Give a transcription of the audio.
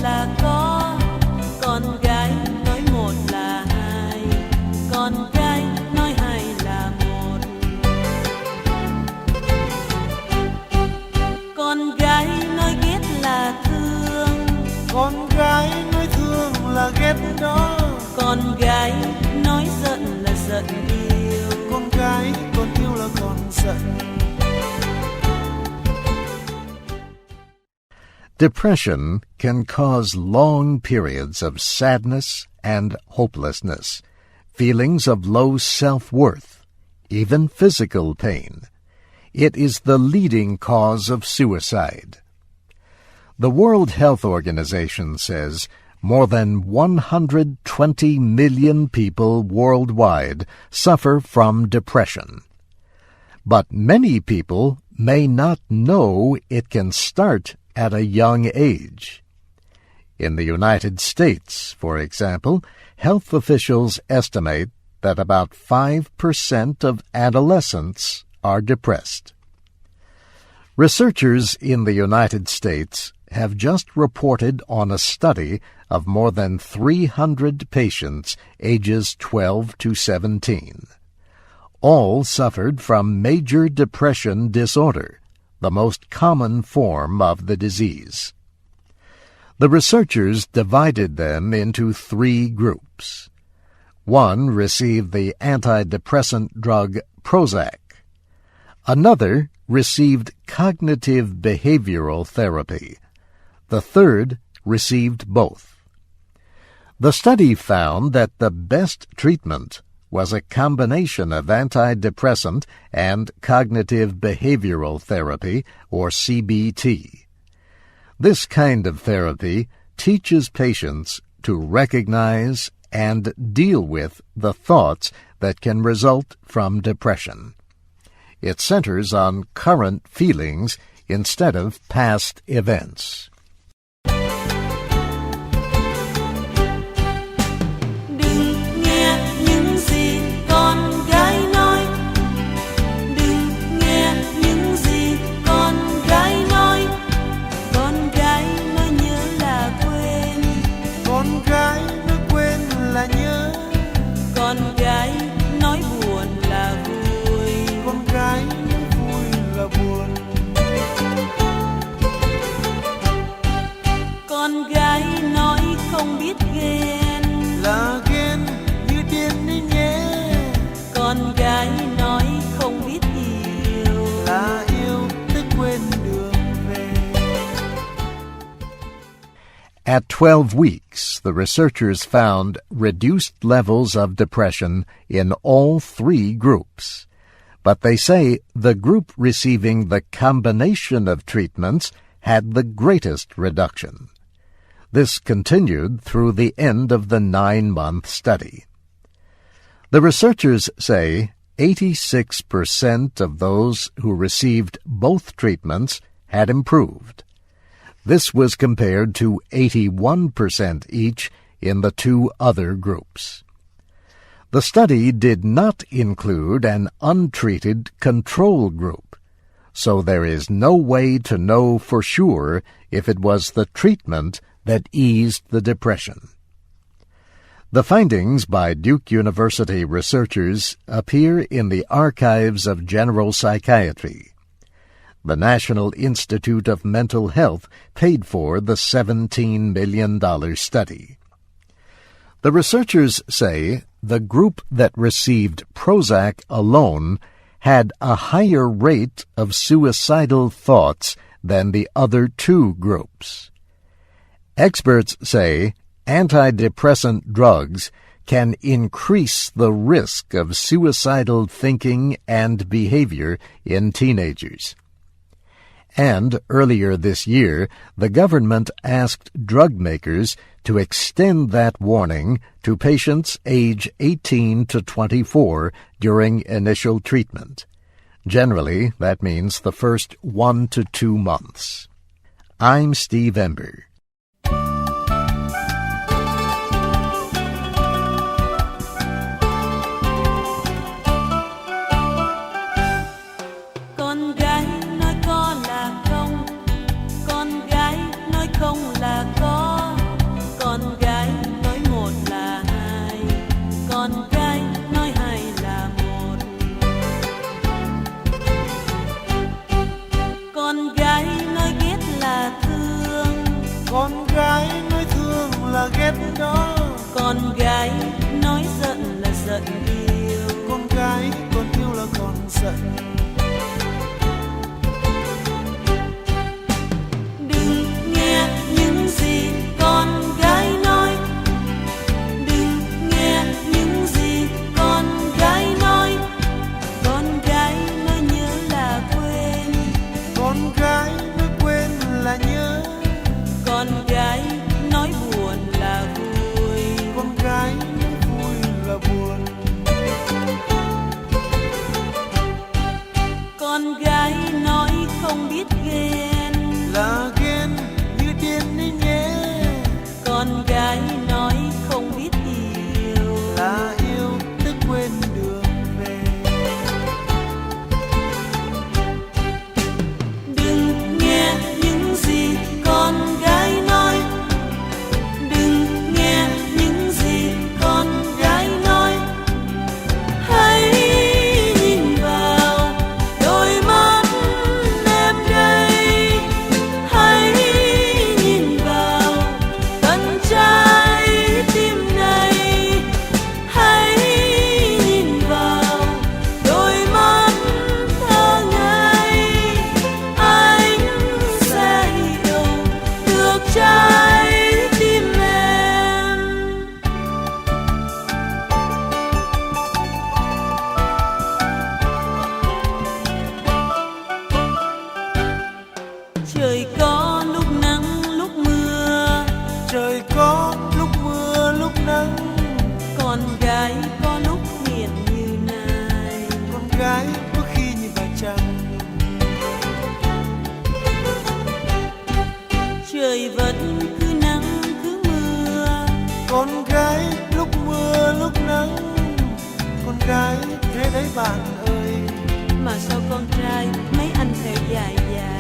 là có, con gái nói một là hai, con trai nói hai là một. Con gái nói ghét là thương, con gái nói thương là ghét đó, con gái nói giận là giận yêu, con gái còn yêu là còn giận. Depression can cause long periods of sadness and hopelessness, feelings of low self-worth, even physical pain. It is the leading cause of suicide. The World Health Organization says more than 120 million people worldwide suffer from depression. But many people may not know it can start at a young age. In the United States, for example, health officials estimate that about 5% of adolescents are depressed. Researchers in the United States have just reported on a study of more than 300 patients ages 12 to 17. All suffered from major depression disorder, the most common form of the disease. The researchers divided them into 3 groups. One received the antidepressant drug Prozac. Another received cognitive behavioral therapy. The third received both. The study found that the best treatment was a combination of antidepressant and cognitive behavioral therapy, or CBT. This kind of therapy teaches patients to recognize and deal with the thoughts that can result from depression. It centers on current feelings instead of past events. Con gái nói buồn là vui, con gái nói vui là buồn. Con gái nói không biết ghen là ghen như điên đi nhé. Con gái nói không biết yêu là yêu tới quên đường về. At 12 weeks, the researchers found reduced levels of depression in all 3 groups. But they say the group receiving the combination of treatments had the greatest reduction. This continued through the end of the 9-month study. The researchers say 86% of those who received both treatments had improved. This was compared to 81% each in the 2 other groups. The study did not include an untreated control group, so there is no way to know for sure if it was the treatment that eased the depression. The findings by Duke University researchers appear in the Archives of General Psychiatry. The National Institute of Mental Health paid for the $17 million study. The researchers say the group that received Prozac alone had a higher rate of suicidal thoughts than the other 2 groups. Experts say antidepressant drugs can increase the risk of suicidal thinking and behavior in teenagers. And earlier this year, the government asked drug makers to extend that warning to patients age 18 to 24 during initial treatment. Generally, that means the first 1 to 2 months. I'm Steve Ember. Con gái nói có là không, con gái nói không là có. gái nói thương là ghét đó, con gái nói giận là giận yêu. con gái còn yêu là còn giận. Đừng nghe những gì con gái nói, đừng nghe những gì con gái nói. Con gái nói nhớ là quên, Con gái nói quên là nhớ, con gái nói buồn là vui. con gái nói vui là buồn. Con gái nói không biết ghen, Là ghen như điên đấy nhé. con gái nói không biết yêu. Là yêu tức quên đường về. Đừng nghe những gì con gái nói, đừng nghe những gì con gái nói. Hãy nhìn vào đôi mắt em đây, hãy nhìn vào tận trái tim này, hãy nhìn vào đôi mắt thơ ngây. Anh sẽ hiểu được trái tim em. Trời có lúc nắng lúc mưa, Trời có lúc mưa lúc nắng, con gái có lúc hiền như này. con gái có khi như vài trăng. Trời vẫn cứ nắng cứ mưa, Con gái lúc mưa lúc nắng, con gái thế đấy bạn ơi. mà sao con trai mấy anh theo dài dài.